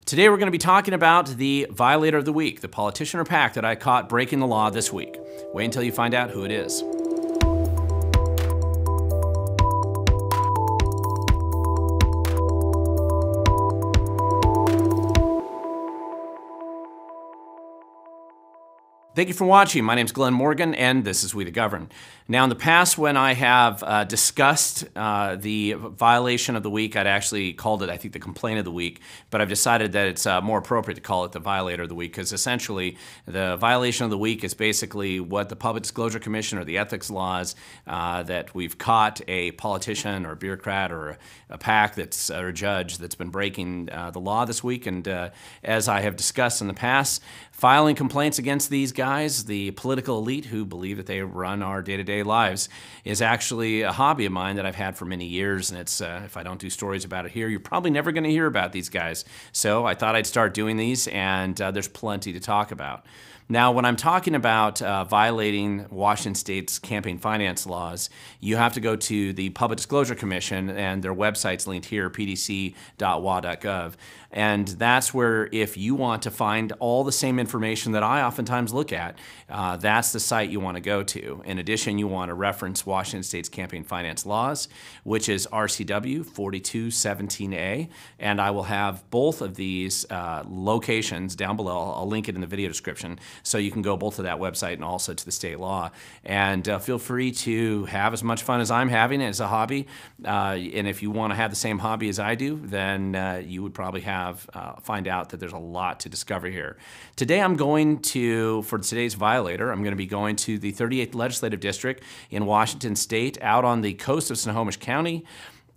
Today we're going to be talking about the Violator of the Week, the politician or PAC that I caught breaking the law this week. Wait until you find out who it is. Thank you for watching. My name is Glen Morgan, and this is We the Govern. Now, in the past, when I have discussed the violation of the week, I'd actually called it, I think, the complaint of the week, but I've decided that it's more appropriate to call it the violator of the week, because essentially the violation of the week is basically what the Public Disclosure Commission or the ethics laws that we've caught a politician or a bureaucrat or a PAC that's, or a judge that's been breaking the law this week. And as I have discussed in the past, filing complaints against these guys, the political elite who believe that they run our day-to-day lives, is actually a hobby of mine that I've had for many years. And it's if I don't do stories about it here, you're probably never going to hear about these guys. So I thought I'd start doing these, and there's plenty to talk about. Now, when I'm talking about violating Washington State's campaign finance laws, you have to go to the Public Disclosure Commission, and their website's linked here, pdc.wa.gov. And that's where, if you want to find all the same information that I oftentimes look at, that's the site you want to go to. In addition, you want to reference Washington State's campaign finance laws, which is RCW 4217A. And I will have both of these locations down below. I'll link it in the video description, so you can go both to that website and also to the state law. And feel free to have as much fun as I'm having as a hobby. And if you want to have the same hobby as I do, then you would probably find out that there's a lot to discover here. Today I'm going to, for today's violator, I'm going to be going to the 38th Legislative District in Washington State, out on the coast of Snohomish County.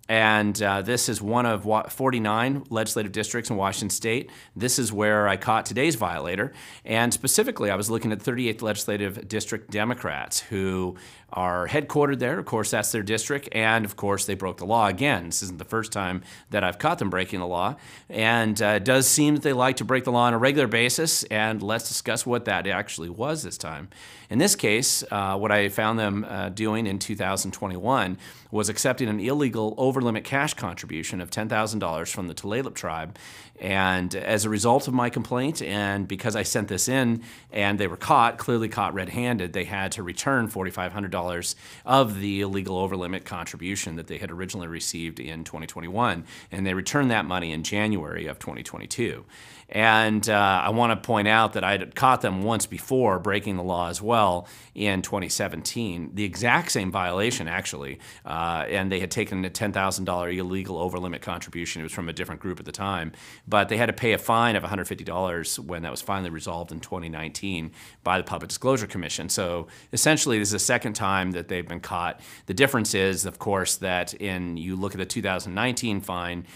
And this is one of 49 legislative districts in Washington State. This is where I caught today's violator. And specifically, I was looking at 38th Legislative District Democrats who are headquartered there. Of course, that's their district. And of course, they broke the law again. This isn't the first time that I've caught them breaking the law. And it does seem that they like to break the law on a regular basis. And let's discuss what that actually was this time. In this case, what I found them doing in 2021 was accepting an illegal overlimit cash contribution of $10,000 from the Tulalip tribe. And as a result of my complaint, and because I sent this in and they were clearly caught red-handed, they had to return $4,500 of the illegal overlimit contribution that they had originally received in 2021. And they returned that money in January of 2022. And I want to point out that I had caught them once before breaking the law as well in 2017. The exact same violation, actually. And they had taken a $10,000 illegal overlimit contribution. It was from a different group at the time. But they had to pay a fine of $150 when that was finally resolved in 2019 by the Public Disclosure Commission. So essentially, this is the second time that they've been caught. The difference is, of course, that you look at the 2019 fine,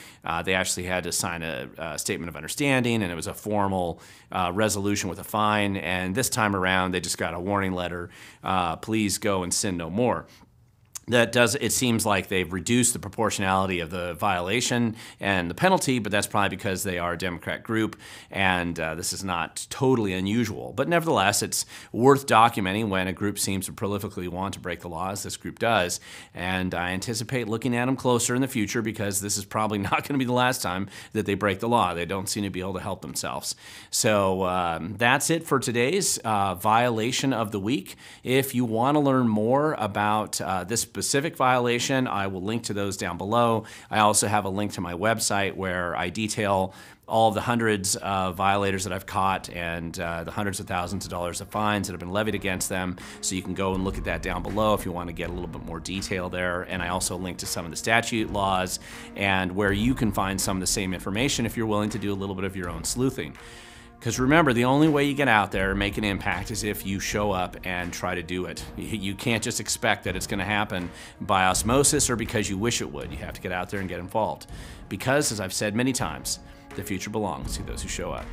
they actually had to sign a statement of understanding, and it was a formal resolution with a fine. And this time around, they just got a warning letter, please go and sin no more. It seems like they've reduced the proportionality of the violation and the penalty, but that's probably because they are a Democrat group, and this is not totally unusual. But nevertheless, it's worth documenting when a group seems to prolifically want to break the law, as this group does. And I anticipate looking at them closer in the future, because this is probably not going to be the last time that they break the law. They don't seem to be able to help themselves. So that's it for today's violation of the week. If you want to learn more about this specific violation, I will link to those down below. I also have a link to my website where I detail all of the hundreds of violators that I've caught, and the hundreds of thousands of dollars of fines that have been levied against them. So you can go and look at that down below if you want to get a little bit more detail there. And I also link to some of the statute laws and where you can find some of the same information if you're willing to do a little bit of your own sleuthing. Because remember, the only way you get out there and make an impact is if you show up and try to do it. You can't just expect that it's going to happen by osmosis or because you wish it would. You have to get out there and get involved. Because, as I've said many times, the future belongs to those who show up.